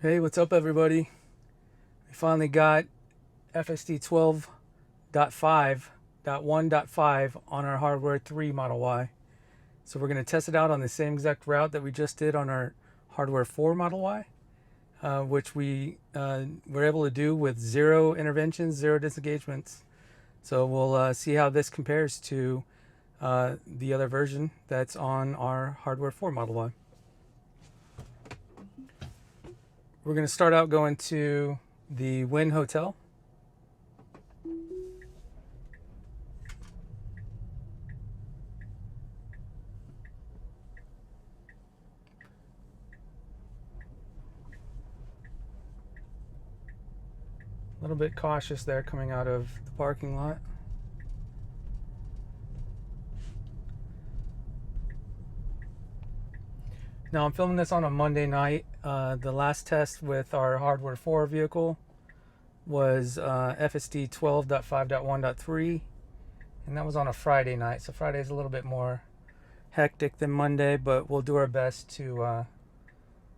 Hey, what's up, everybody? We finally got FSD 12.5.1.5 on our Hardware 3 Model Y. So we're going to test it out on the same exact route that we just did on our Hardware 4 Model Y, which we were able to do with 0 interventions, 0 disengagements. So we'll see how this compares to the other version that's on our Hardware 4 Model Y. We're going to start out going to the Wynn Hotel. A little bit cautious there coming out of the parking lot. Now I'm filming this on a Monday night. The last test with our Hardware 4 vehicle was FSD 12.5.1.3, and that was on a Friday night. So Friday is a little bit more hectic than Monday, but we'll do our best to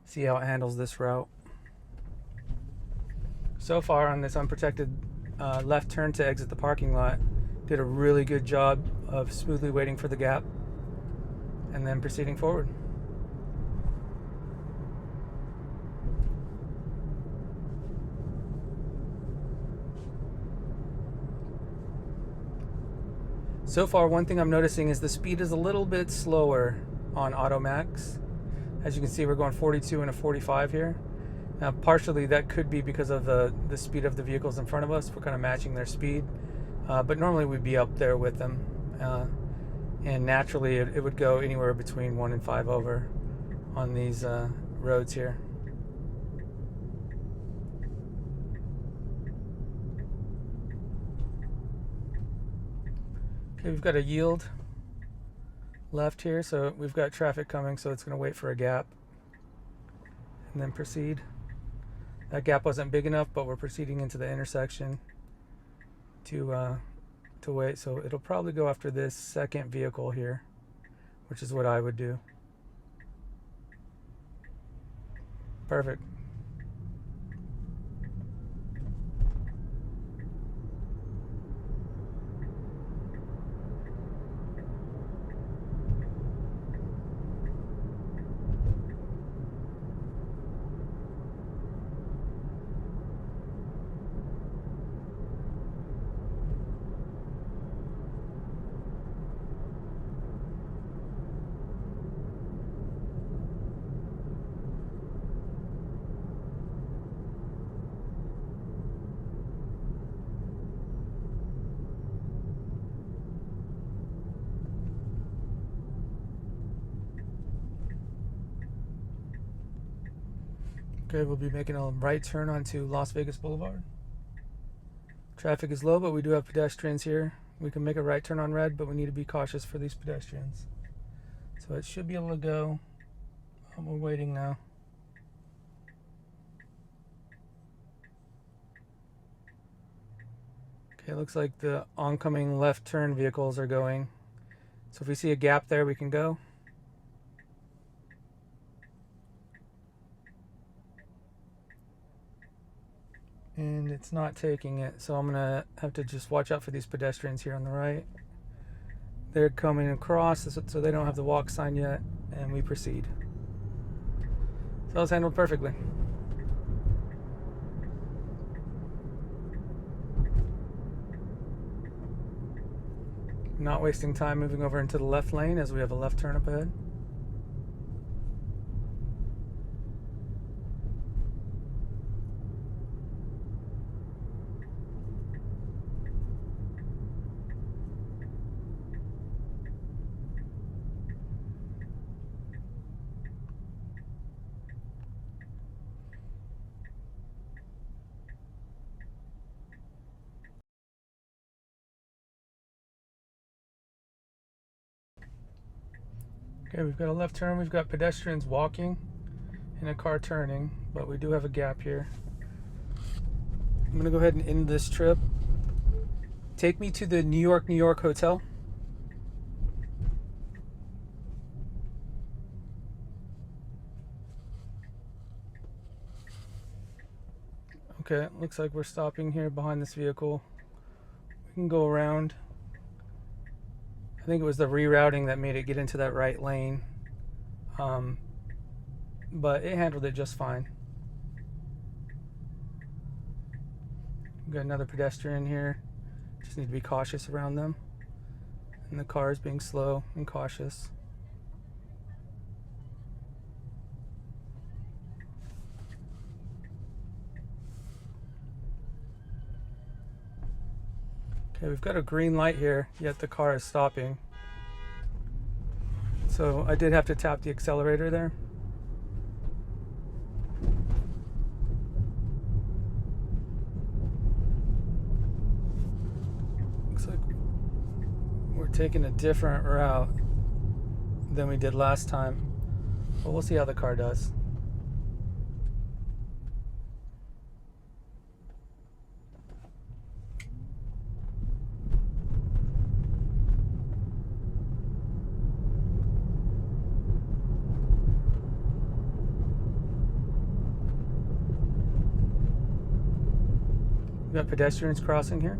see how it handles this route. So far on this unprotected left turn to exit the parking lot, did a really good job of smoothly waiting for the gap and then proceeding forward. So far, one thing I'm noticing is the speed is a little bit slower on Auto Max. As you can see, we're going 42 and a 45 here. Now, partially that could be because of the speed of the vehicles in front of us. We're kind of matching their speed, but normally we'd be up there with them. And naturally, it would go anywhere between 1 and 5 over on these roads here. Okay, we've got a yield left here, so we've got traffic coming, so it's going to wait for a gap and then proceed. That gap wasn't big enough, but we're proceeding into the intersection to wait. So it'll probably go after this second vehicle here, which is what I would do. Perfect. Okay, we'll be making a right turn onto Las Vegas Boulevard. Traffic is low, but we do have pedestrians here. We can make a right turn on red, but we need to be cautious for these pedestrians. So it should be able to go. We're waiting now. Okay, it looks like the oncoming left turn vehicles are going. So if we see a gap there, we can go. And it's not taking it, so I'm gonna have to just watch out for these pedestrians here on the right. They're coming across, so they don't have the walk sign yet, and we proceed. So that was handled perfectly. Not wasting time moving over into the left lane as we have a left turn up ahead. Okay, we've got a left turn, we've got pedestrians walking and a car turning, but we do have a gap here. I'm gonna go ahead and end this trip. Take me to the New York hotel. Okay, looks like we're stopping here behind this vehicle. We can go around. I think it was the rerouting that made it get into that right lane. But it handled it just fine. We've got another pedestrian here. Just need to be cautious around them. And the car is being slow and cautious. Okay, we've got a green light here, yet the car is stopping. So I did have to tap the accelerator there. Looks like we're taking a different route than we did last time. But we'll see how the car does. We got pedestrians crossing here.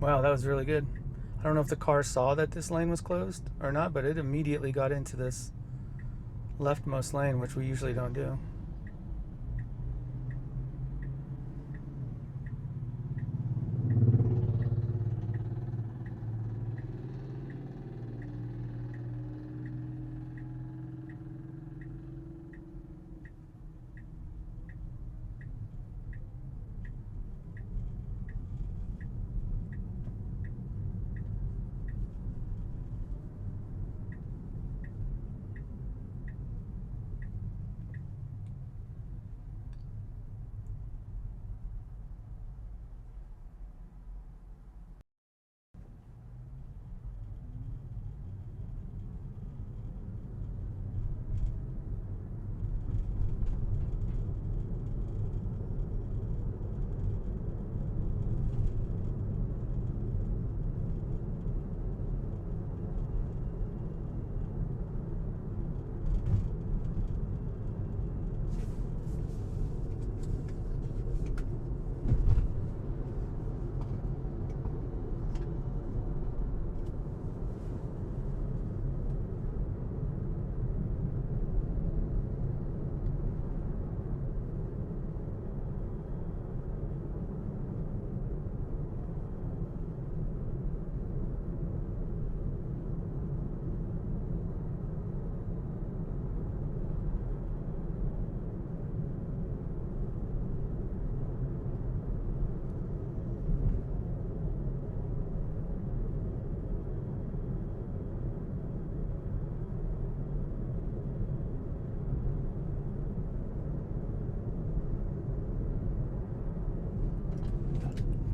Wow, that was really good. I don't know if the car saw that this lane was closed or not, but it immediately got into this leftmost lane, which we usually don't do.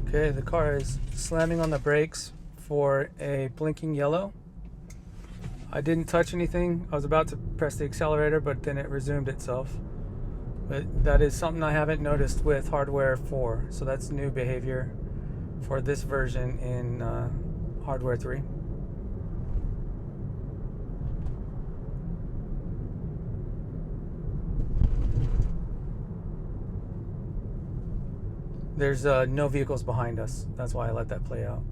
Okay, the car is slamming on the brakes for a blinking yellow. I didn't touch anything. I was about to press the accelerator, but then it resumed itself. But that is something I haven't noticed with hardware 4. So that's new behavior for this version in hardware 3. There's no vehicles behind us. That's why I let that play out.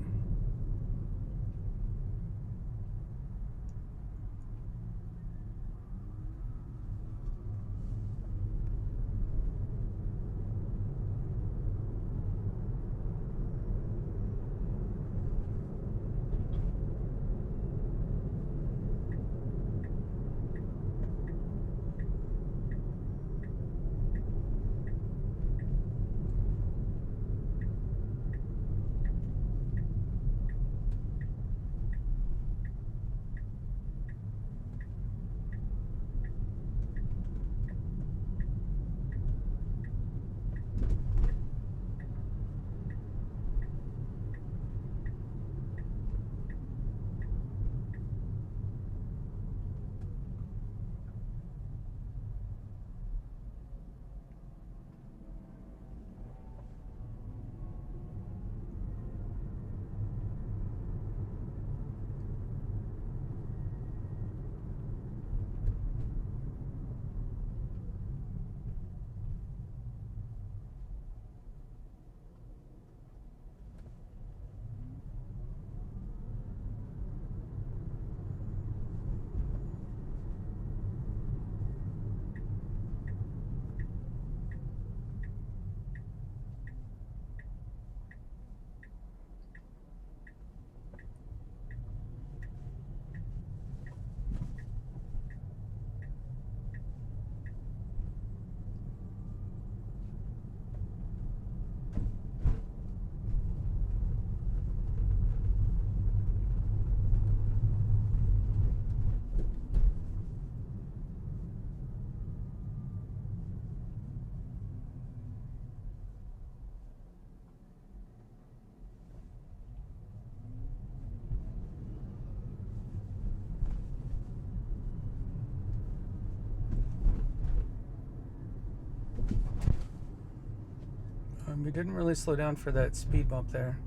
We didn't really slow down for that speed bump there.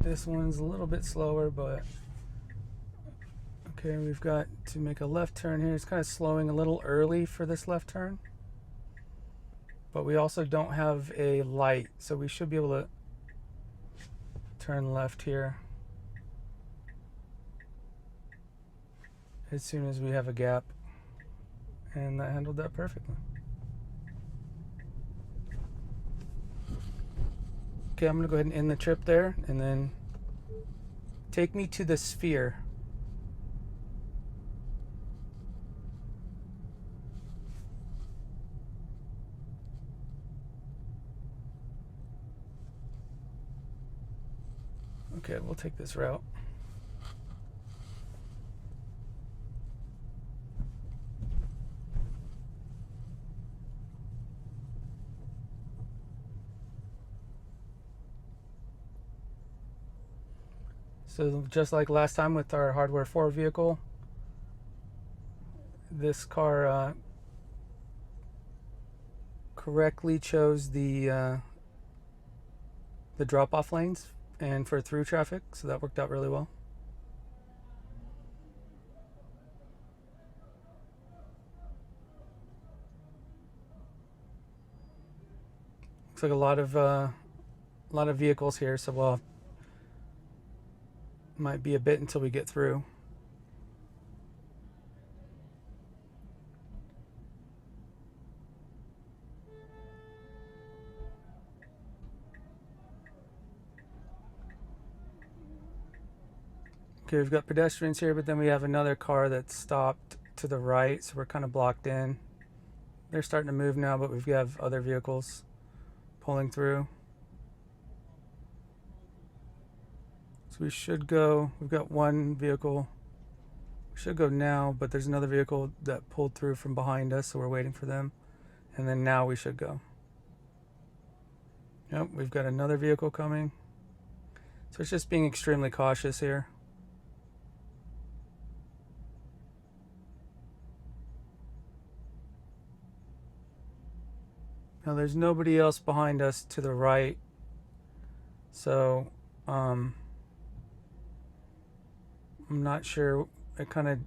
This one's a little bit slower, but okay, we've got to make a left turn here. It's kind of slowing a little early for this left turn, but we also don't have a light, so we should be able to turn left here as soon as we have a gap, and that handled that perfectly. Okay, I'm gonna go ahead and end the trip there, and then take me to the sphere. Okay, we'll take this route. So just like last time with our hardware 4 vehicle, this car correctly chose the drop-off lanes and for through traffic, so that worked out really well. Looks like a lot of vehicles here, so we'll might be a bit until we get through. Okay, we've got pedestrians here, but then we have another car that's stopped to the right, so we're kind of blocked in. They're starting to move now, but we have other vehicles pulling through. So we should go, we've got one vehicle, we should go now, but there's another vehicle that pulled through from behind us, so we're waiting for them. And then now we should go. Yep, we've got another vehicle coming. So it's just being extremely cautious here. Now there's nobody else behind us to the right, so I'm not sure. It kind of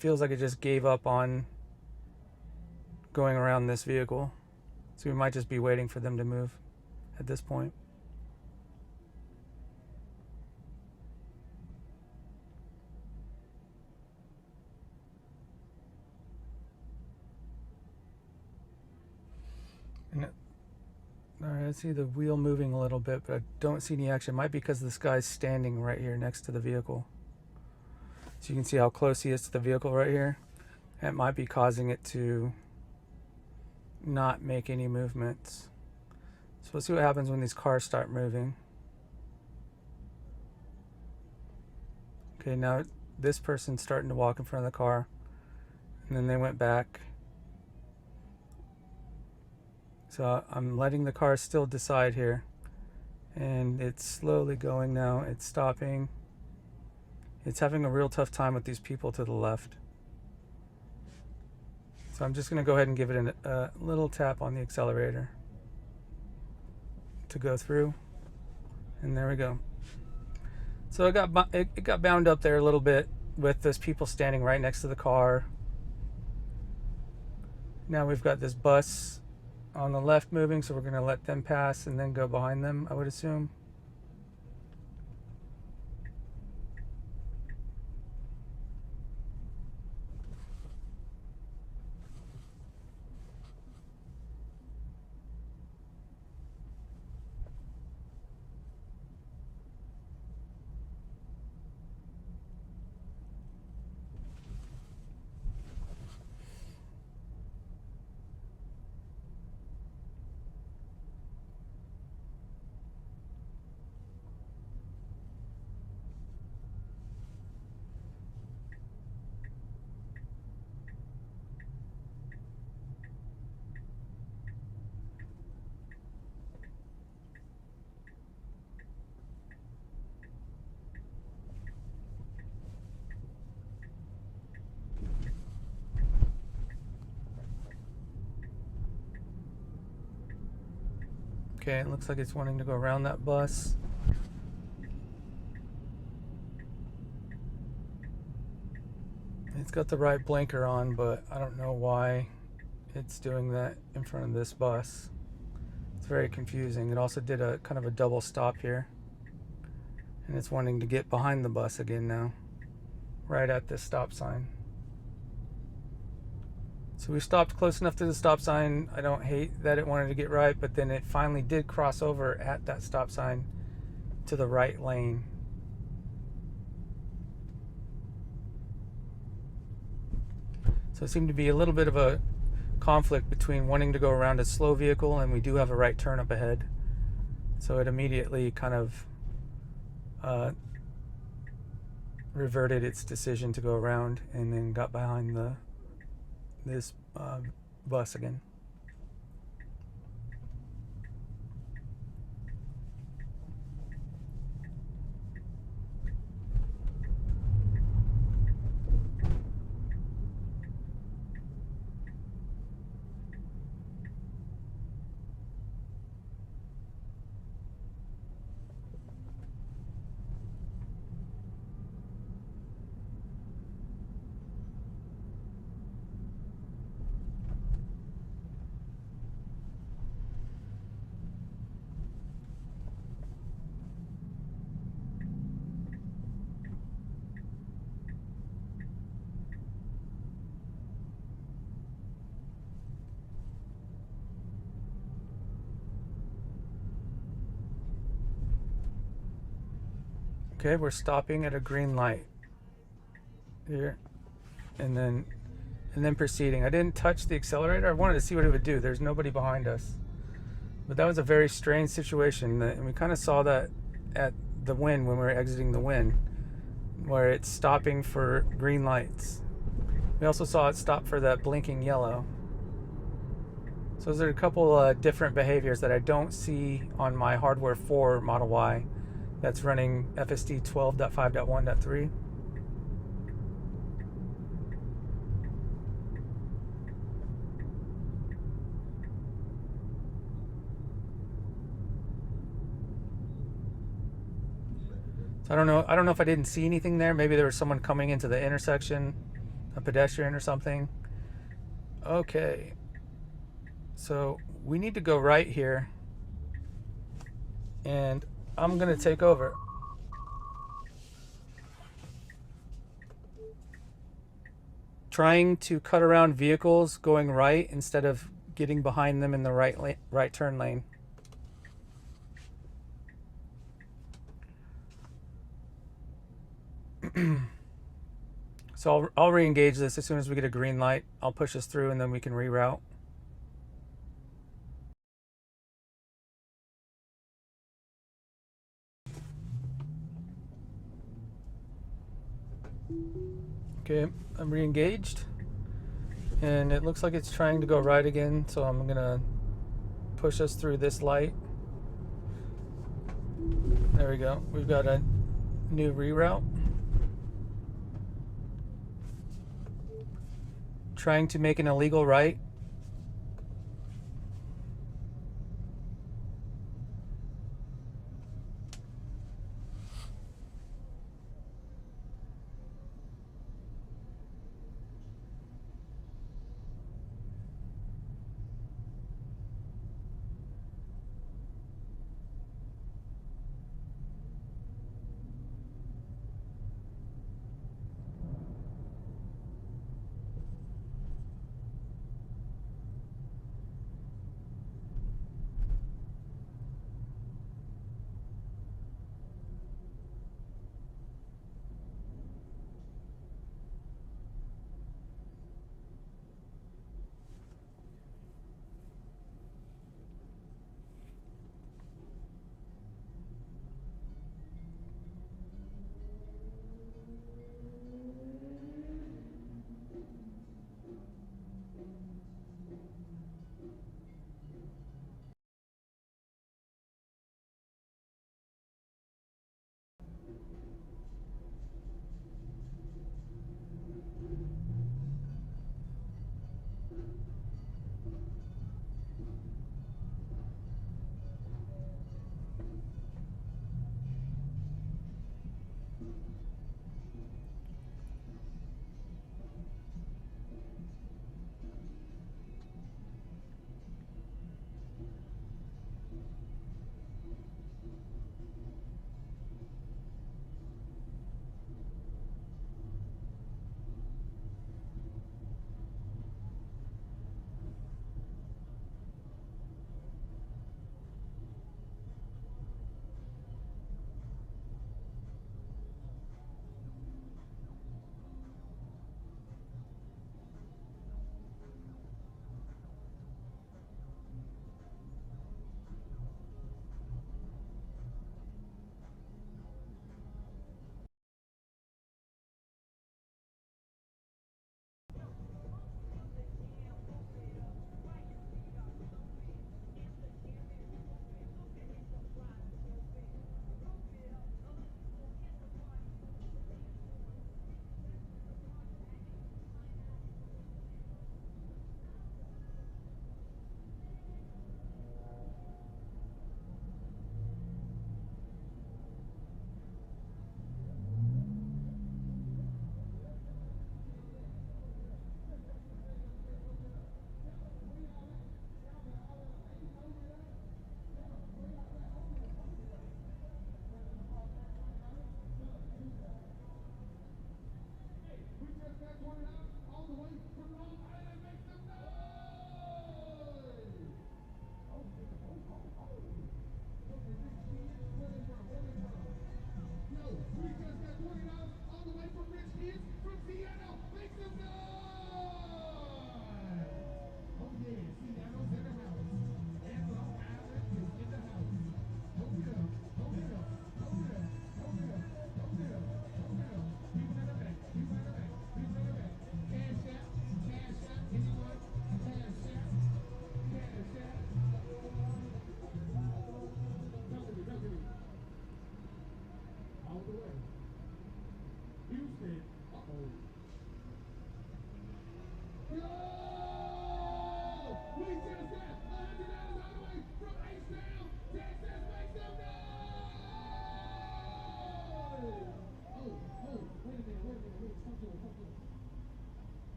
feels like it just gave up on going around this vehicle, so we might just be waiting for them to move at this point. And all right, I see the wheel moving a little bit, but I don't see any action. It might be because this guy's standing right here next to the vehicle. So you can see how close he is to the vehicle right here. That might be causing it to not make any movements. So we'll see what happens when these cars start moving. Okay, now this person's starting to walk in front of the car, and then they went back. So I'm letting the car still decide here, and it's slowly going now. It's stopping. It's having a real tough time with these people to the left. So I'm just going to go ahead and give it a little tap on the accelerator to go through, and there we go. So it got bound up there a little bit with those people standing right next to the car. Now we've got this bus on the left moving, so we're going to let them pass and then go behind them, I would assume. Okay, it looks like it's wanting to go around that bus. It's got the right blinker on, but I don't know why it's doing that in front of this bus. It's very confusing. It also did a kind of a double stop here, and it's wanting to get behind the bus again now, right at this stop sign. So we stopped close enough to the stop sign. I don't hate that it wanted to get right, but then it finally did cross over at that stop sign to the right lane. So it seemed to be a little bit of a conflict between wanting to go around a slow vehicle, and we do have a right turn up ahead. So it immediately kind of reverted its decision to go around and then got behind this bus again. Okay, we're stopping at a green light here, and then proceeding. I didn't touch the accelerator. I wanted to see what it would do. There's nobody behind us, but that was a very strange situation, and we kind of saw that at the Wynn when we were exiting the Wynn, where it's stopping for green lights. We also saw it stop for that blinking yellow. So those are a couple different behaviors that I don't see on my hardware 4 Model Y that's running FSD 12.5.1.3. So I don't know if I didn't see anything there. Maybe there was someone coming into the intersection, a pedestrian or something. Okay. So we need to go right here, and I'm gonna take over. Trying to cut around vehicles going right instead of getting behind them in the right turn lane. So I'll re-engage this as soon as we get a green light. I'll push this through and then we can reroute. Okay, I'm re-engaged. And it looks like it's trying to go right again, so I'm gonna push us through this light. There we go. We've got a new reroute. Trying to make an illegal right.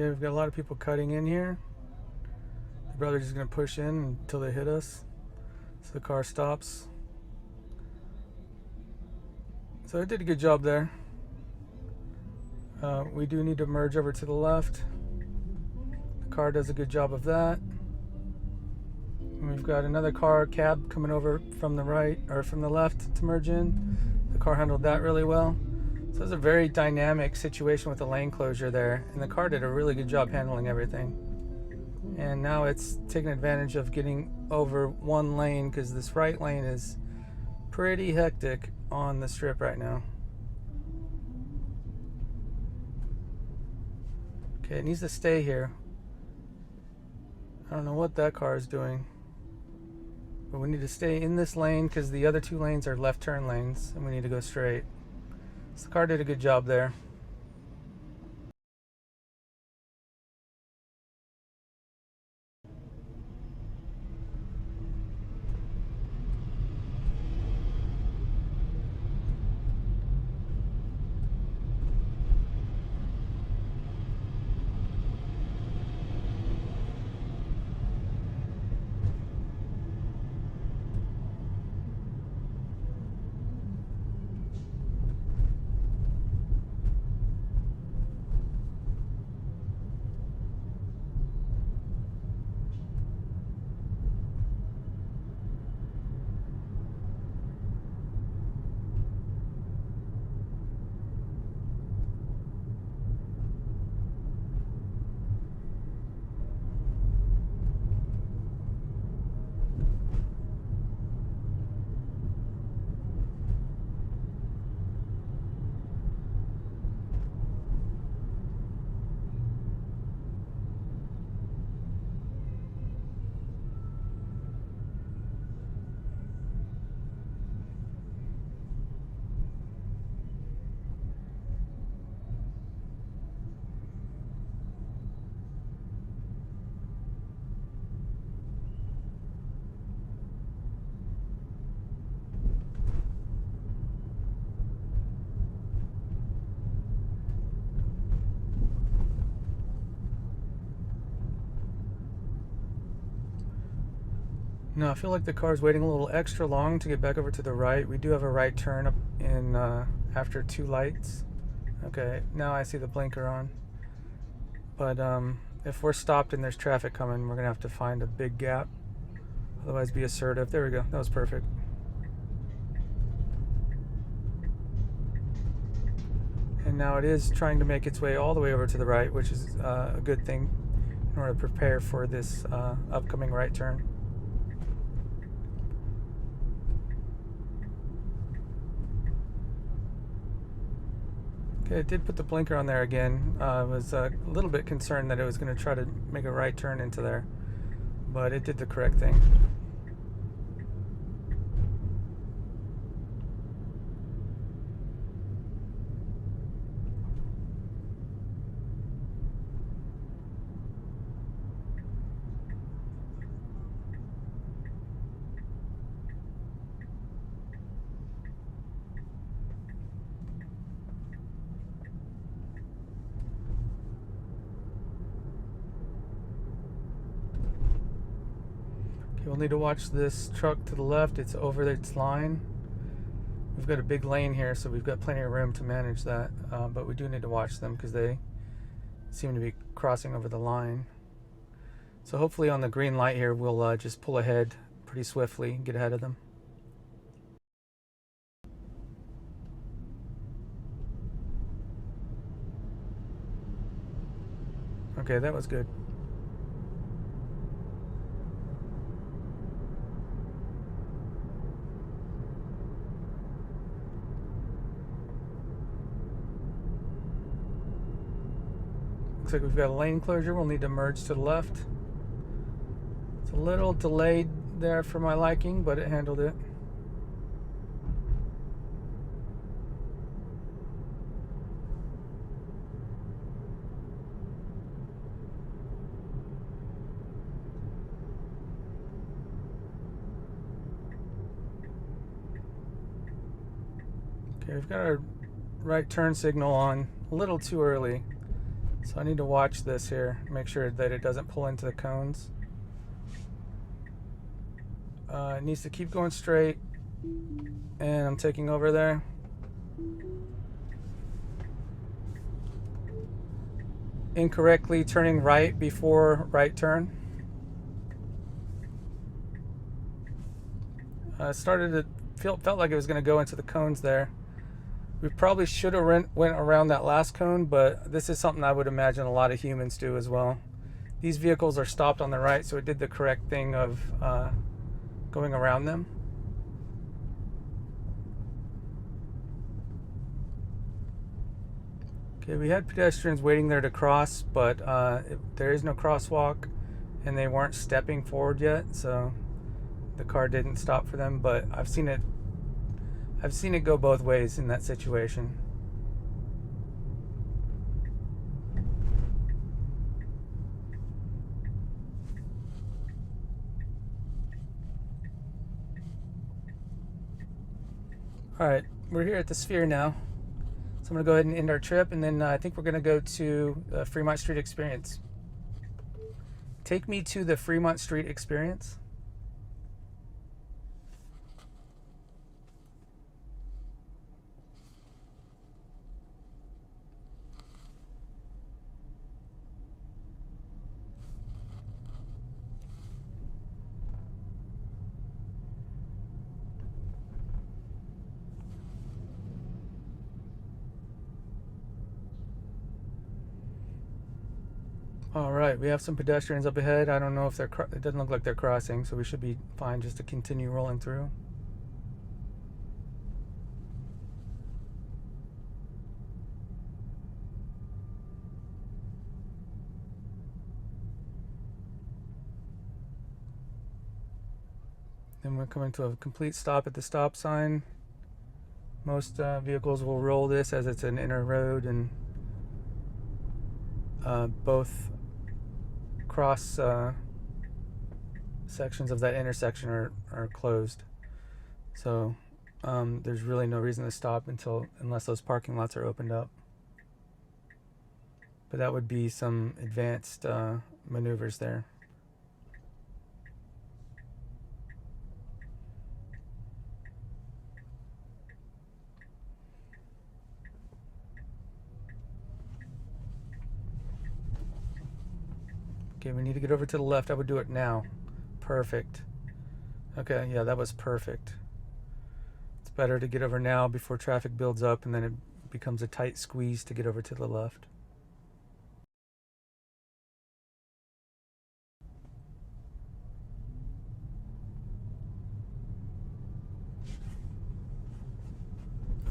Okay, we've got a lot of people cutting in here. The brother's just going to push in until they hit us. So the car stops. So I did a good job there. We do need to merge over to the left. The car does a good job of that. And we've got another cab coming over from the right or from the left to merge in. The car handled that really well. So it was a very dynamic situation with the lane closure there, and the car did a really good job handling everything. And now it's taking advantage of getting over one lane because this right lane is pretty hectic on the strip right now. Okay, it needs to stay here. I don't know what that car is doing, but we need to stay in this lane because the other two lanes are left turn lanes and we need to go straight. So the car did a good job there. No, I feel like the car's waiting a little extra long to get back over to the right. We do have a right turn up in after two lights. Okay, now I see the blinker on. But if we're stopped and there's traffic coming, we're gonna have to find a big gap. Otherwise, be assertive. There we go. That was perfect. And now it is trying to make its way all the way over to the right, which is a good thing in order to prepare for this upcoming right turn. Okay, it did put the blinker on there again. I was a little bit concerned that it was going to try to make a right turn into there, but it did the correct thing. You'll need to watch this truck to the left. It's over its line. We've got a big lane here, so we've got plenty of room to manage that, but we do need to watch them because they seem to be crossing over the line. So hopefully on the green light here, we'll just pull ahead pretty swiftly and get ahead of them. Okay, that was good. Looks like we've got a lane closure. We'll need to merge to the left. It's a little delayed there for my liking, but it handled it. Okay, we've got our right turn signal on a little too early. So I need to watch this here, make sure that it doesn't pull into the cones. It needs to keep going straight, and I'm taking over there. Incorrectly turning right before right turn. Felt like it was going to go into the cones there. We probably should have went around that last cone, but this is something I would imagine a lot of humans do as well. These vehicles are stopped on the right, so it did the correct thing of going around them. Okay, we had pedestrians waiting there to cross, but there is no crosswalk, and they weren't stepping forward yet, so the car didn't stop for them. But I've seen it go both ways in that situation. All right, we're here at the Sphere now. So I'm going to go ahead and end our trip, and then I think we're going to go to the Fremont Street experience. Take me to the Fremont Street experience. All right, we have some pedestrians up ahead. I don't know if it doesn't look like they're crossing, so we should be fine just to continue rolling through. Then we're coming to a complete stop at the stop sign. Most vehicles will roll this as it's an inner road, and both cross sections of that intersection are closed. So there's really no reason to stop unless those parking lots are opened up. But that would be some advanced maneuvers there. Okay, we need to get over to the left. I would do it now. Perfect. Okay, yeah, that was perfect. It's better to get over now before traffic builds up, and then it becomes a tight squeeze to get over to the left.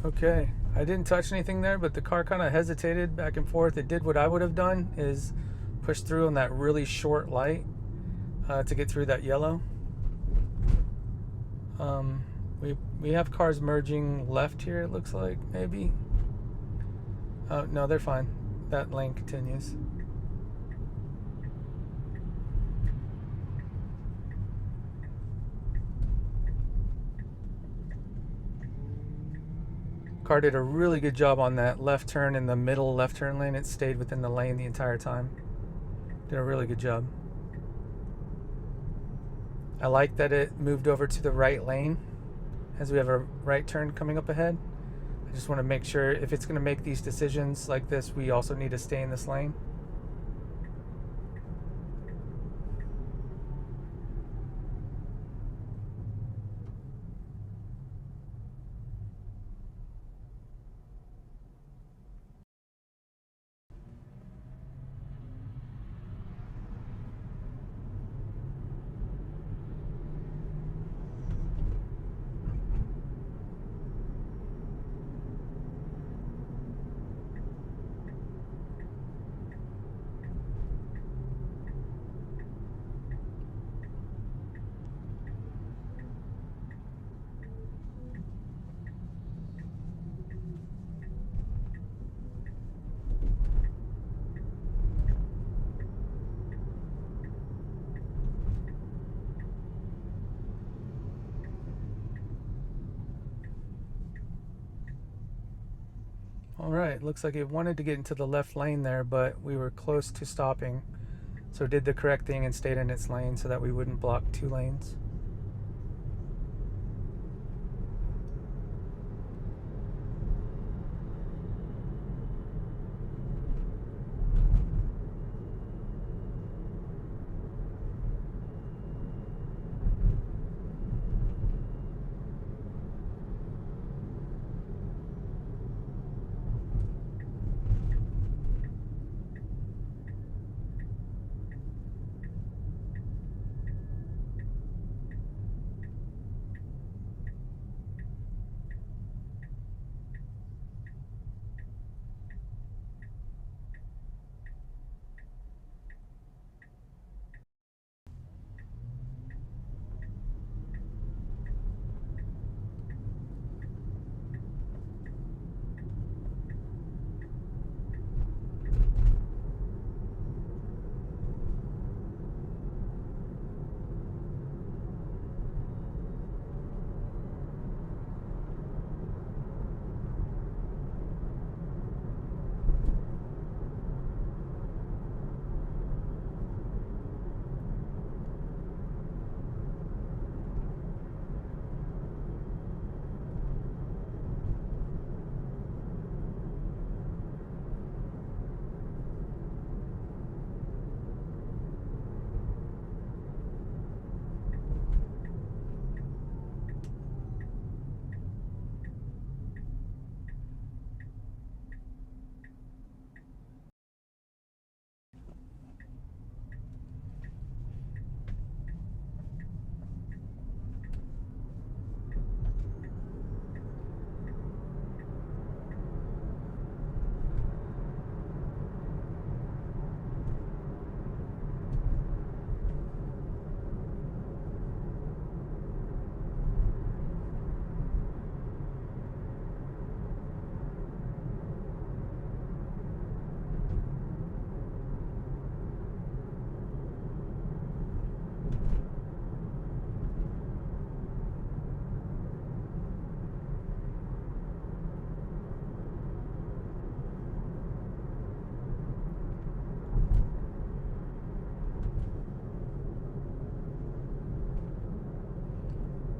Okay, I didn't touch anything there, but the car kind of hesitated back and forth. It did what I would have done, is push through on that really short light to get through that yellow. We have cars merging left here, it looks like, maybe. No, they're fine. That lane continues. Car did a really good job on that left turn in the middle left turn lane. It stayed within the lane the entire time. Did a really good job. I like that it moved over to the right lane as we have a right turn coming up ahead. I just want to make sure if it's going to make these decisions like this, we also need to stay in this lane. right, looks like it wanted to get into the left lane there, but we were close to stopping. So it did the correct thing and stayed in its lane so that we wouldn't block two lanes.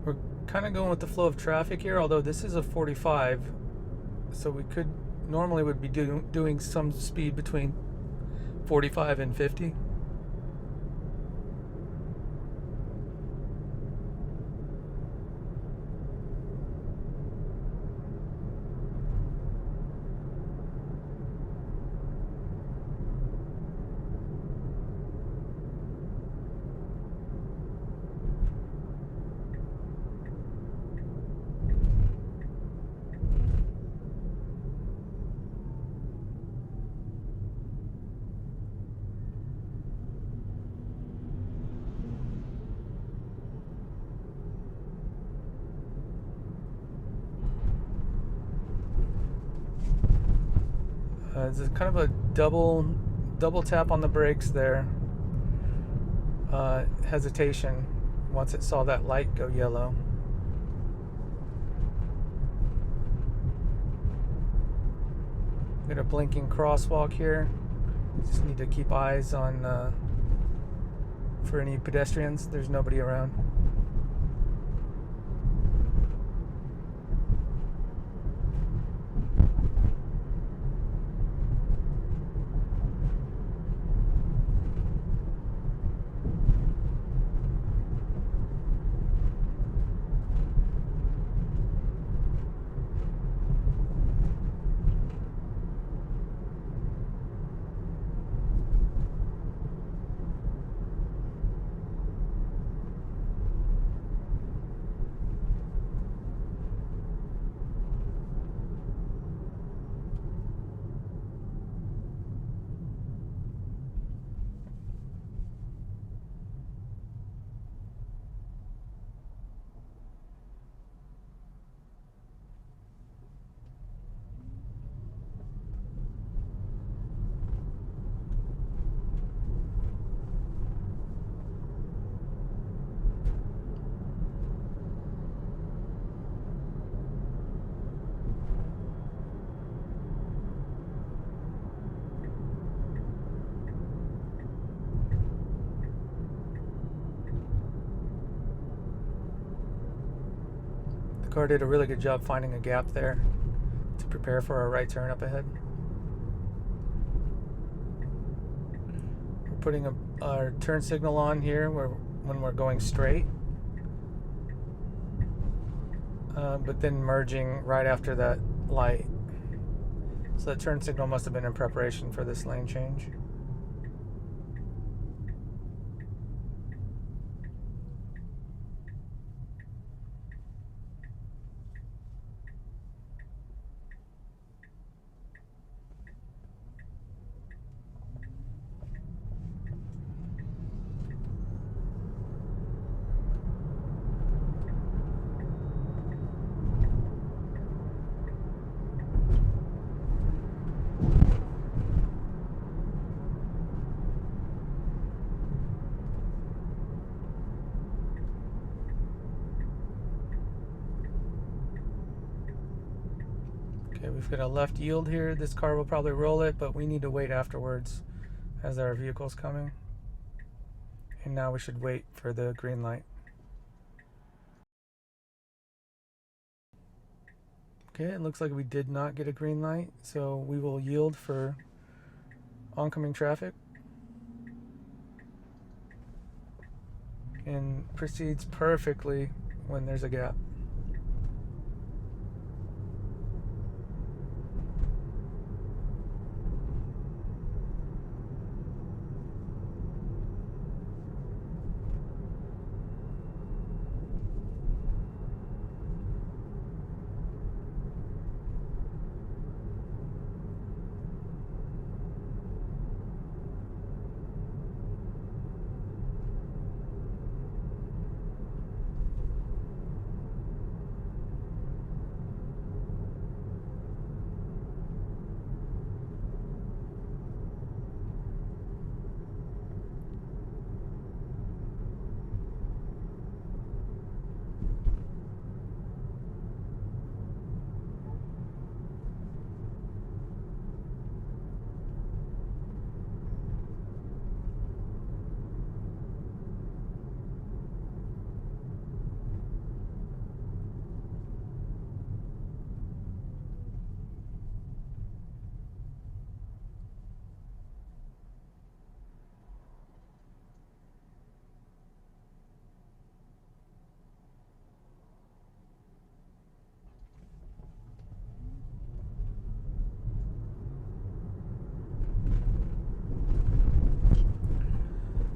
We're kind of going with the flow of traffic here, although this is a 45, so we could normally would be doing some speed between 45 and 50. It's kind of a double tap on the brakes there. Hesitation once it saw that light go yellow. Got a blinking crosswalk here. Just need to keep eyes on for any pedestrians. There's nobody around. Car did a really good job finding a gap there to prepare for our right turn up ahead. We're putting our turn signal on here when we're going straight, but then merging right after that light. So that turn signal must have been in preparation for this lane change. Okay, we've got a left yield here. This car will probably roll it, but we need to wait afterwards as our vehicle's coming. And now we should wait for the green light. Okay, it looks like we did not get a green light, so we will yield for oncoming traffic. And proceeds perfectly when there's a gap.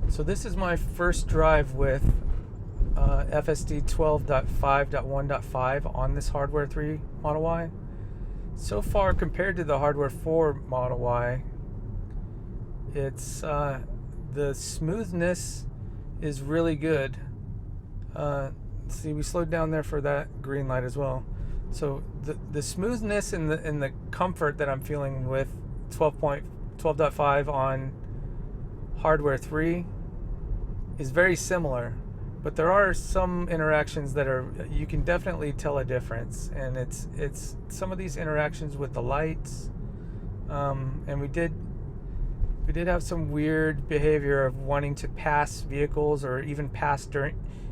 So this is my first drive with FSD 12.5.1.5 on this Hardware 3 Model Y. So far, compared to the Hardware 4 Model Y, it's the smoothness is really good. See, we slowed down there for that green light as well. So the smoothness and the comfort that I'm feeling with 12.5 on Hardware 3 is very similar, but there are some interactions that you can definitely tell a difference, and it's some of these interactions with the lights, and we did have some weird behavior of wanting to pass vehicles or even pass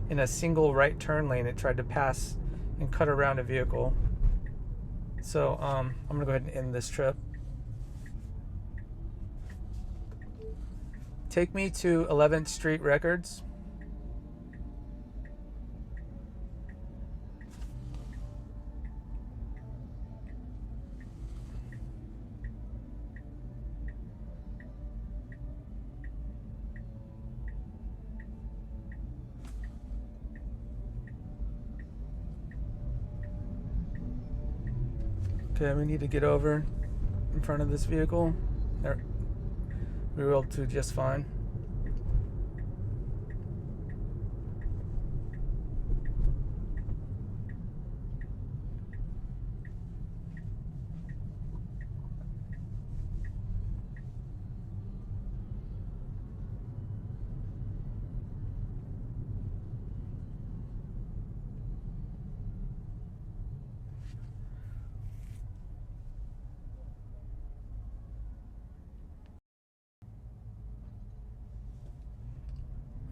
in a single right turn lane. It tried to pass and cut around a vehicle. So I'm gonna go ahead and end this trip. Take me to 11th Street Records. Okay, we need to get over in front of this vehicle. There. We were able to just fine.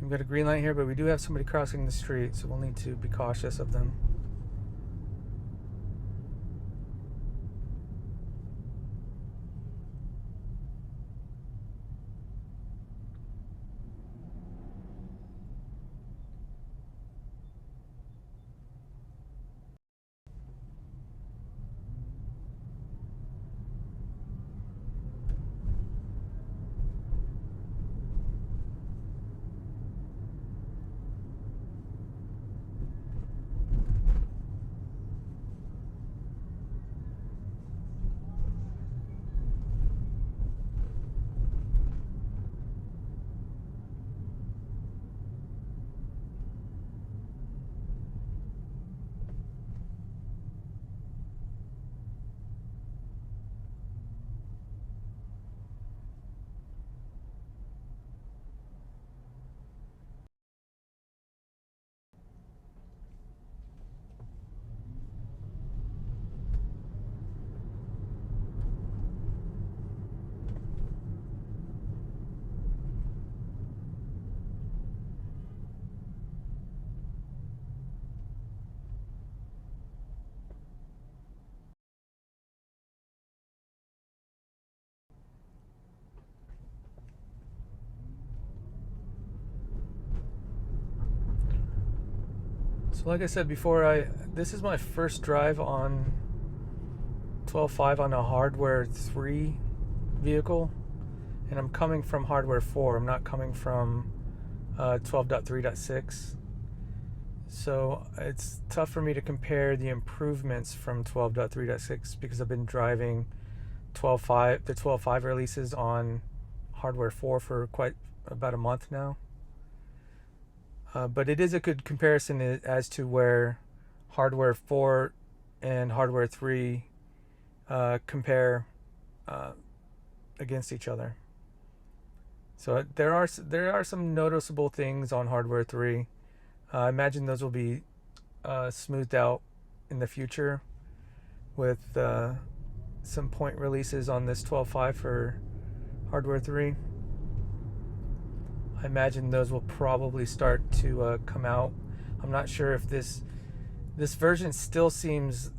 We've got a green light here, but we do have somebody crossing the street, so we'll need to be cautious of them. So like I said before, this is my first drive on 12.5 on a hardware 3 vehicle, and I'm coming from hardware 4. I'm not coming from 12.3.6. So it's tough for me to compare the improvements from 12.3.6 because I've been driving the 12.5 releases on hardware 4 for quite about a month now. But it is a good comparison as to where hardware 4 and hardware 3 compare against each other. So there are some noticeable things on hardware 3. I imagine those will be smoothed out in the future with some point releases on this 12.5 for hardware 3. I imagine those will probably start to come out. I'm not sure if this version still seems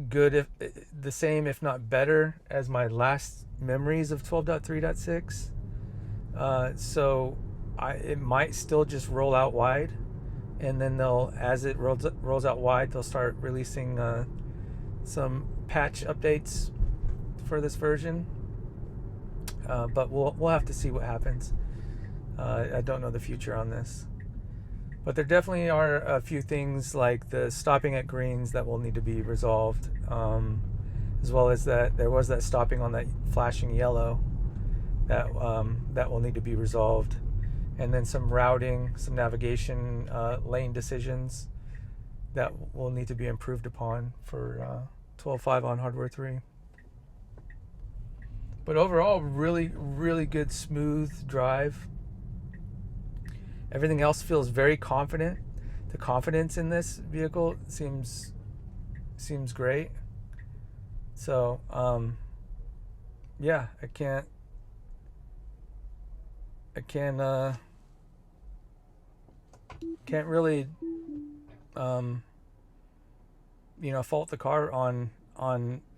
good, if the same if not better as my last memories of 12.3.6. So it might still just roll out wide, and then as it rolls out wide, they'll start releasing some patch updates for this version. But we'll have to see what happens. I don't know the future on this, but there definitely are a few things like the stopping at greens that will need to be resolved, as well as that there was that stopping on that flashing yellow that will need to be resolved, and then some routing, some navigation, lane decisions that will need to be improved upon for 12.5 on hardware 3. But overall, really, really good, smooth drive. Everything else feels very confident. The confidence in this vehicle seems great. So yeah, I can't really fault the car on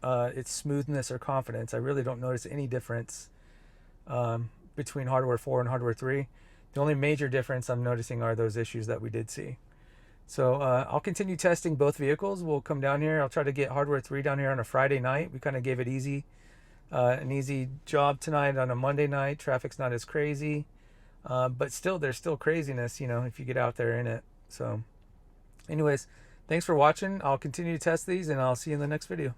its smoothness or confidence. I really don't notice any difference between hardware 4 and hardware 3. The only major difference I'm noticing are those issues that we did see. So I'll continue testing both vehicles. We'll come down here. I'll try to get hardware 3 down here on a Friday night. We kind of gave it an easy job tonight on a Monday night. Traffic's not as crazy, but still, there's still craziness, if you get out there in it. So anyways, thanks for watching. I'll continue to test these, and I'll see you in the next video.